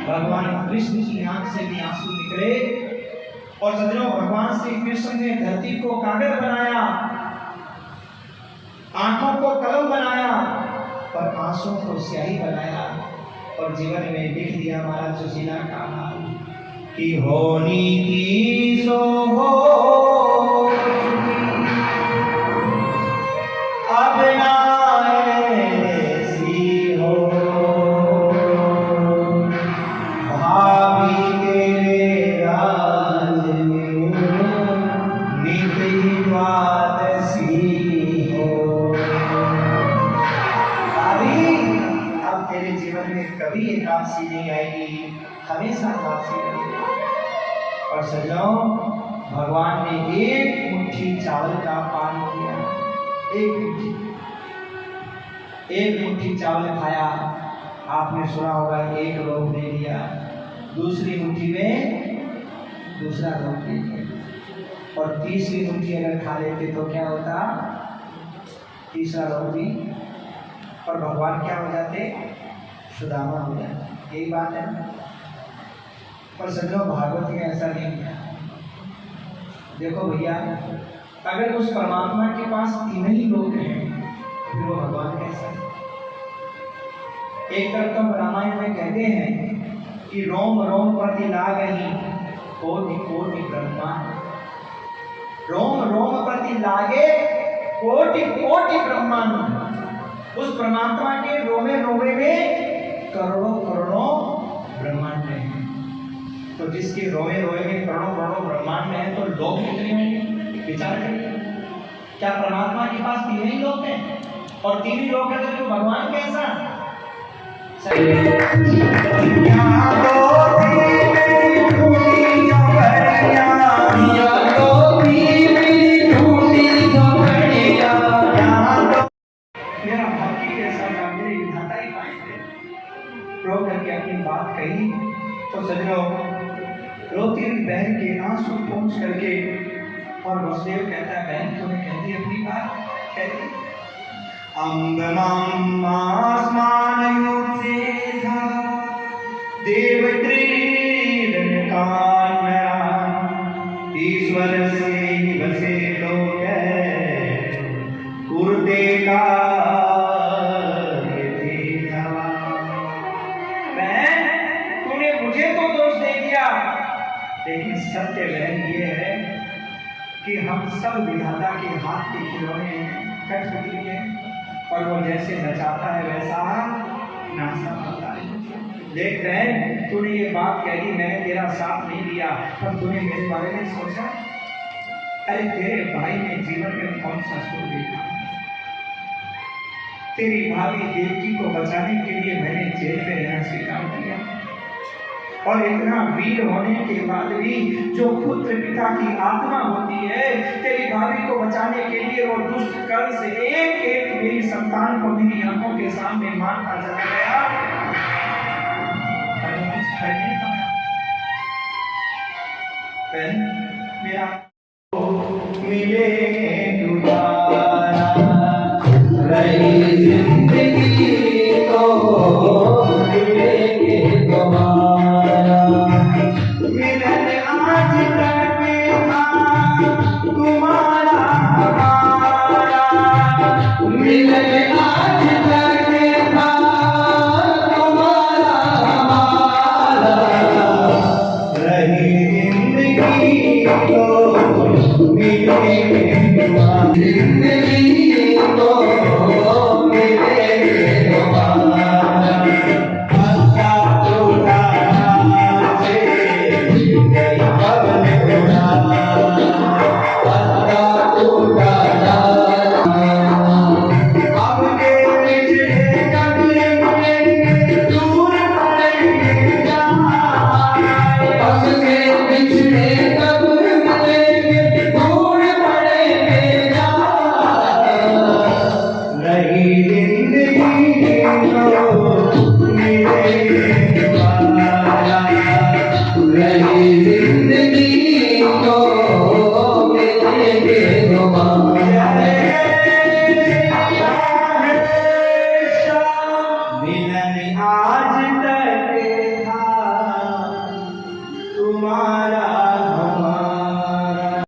भगवान कृष्ण की आंख से भी आंसू निकले। और सज्जनों, भगवान श्री कृष्ण ने धरती को कागज बनाया, आंखों को कलम बनाया और आंसुओं को स्याही बनाया और जीवन में लिख दिया महाराज सुशीला का हाल कि होनी की सो हो अब ना ऐसी हो, भाभी तेरे राज में नित द्वादशी हो। भाभी अब तेरे जीवन में कभी एकादशी नहीं आएगी, हमेशा एकादशी रहेगी। और सज्जनों, भगवान ने एक मुट्ठी चावल का पान किया, एक मुट्ठी चावल खाया, आपने सुना होगा एक लोग दे दिया, दूसरी मुट्ठी में दूसरा लोग दे दिया और तीसरी मुट्ठी अगर खा लेते तो क्या होता, तीसरा लोग भी। और भगवान क्या हो जाते, सुदामा हो जाते। यही बात है। पर सज्जनों, भागवत में ऐसा नहीं है। देखो भैया, अगर उस परमात्मा के पास तीन ही लोग हैं फिर वो भगवान कैसा है। एक तरफ तो रामायण में कहते हैं कि रोम रोम प्रति लागहि कोटि कोटि ब्रह्मांड, रोम रोम प्रति लागे कोटि कोटि ब्रह्मांड। उस परमात्मा के रोमे रोमे में करोड़ों करोड़ों ब्रह्मांड हैं। तो जिसके रोमे रोमे में करोड़ों करोड़ों ब्रह्मांड में है तो लोग कितने होंगे, विचार करिए। क्या परमात्मा के पास तीन ही लोग हैं? और तीन ही लोग हैं तो भगवान कैसा? मेरा भक्ति कैसा था, मेरे विधाता ही पाएंगे। रो करके अपनी बात कही तो सजनों, रोती हुई बहन के आंसू पहुंच करके और वसुदेव कहता है, बहन तूने कहती अपनी बात, कहती ईश्वर से बसे लोग कुर्ते का सत्य बहन ये है कि हम सब विधाता के हाथ के खिलौने हैं, कठपुतली है, और वो जैसे नचाता है वैसा नाचना पड़ता है। देख बहन, तूने ये बात कह दी, मैंने तेरा साथ नहीं दिया, पर तूने मेरे बारे में सोचा? अरे तेरे भाई ने जीवन में कौन सा सुख देखा? तेरी भाभी देवकी को बचाने के लिए मैंने जेल में रहना स्वीकार किया, और इतना वीर होने के बाद भी जो पुत्र पिता की आत्मा होती है, तेरी भाभी को बचाने के लिए वो दुष्ट कल से एक एक मेरी संतान को मेरी आंखों के सामने मारता चला गया, मेरा मिले दोबारा रही जिंदगी तो मिलेंगे दोबारा, मिलन आज तक था तुम्हारा हमारा, मिलन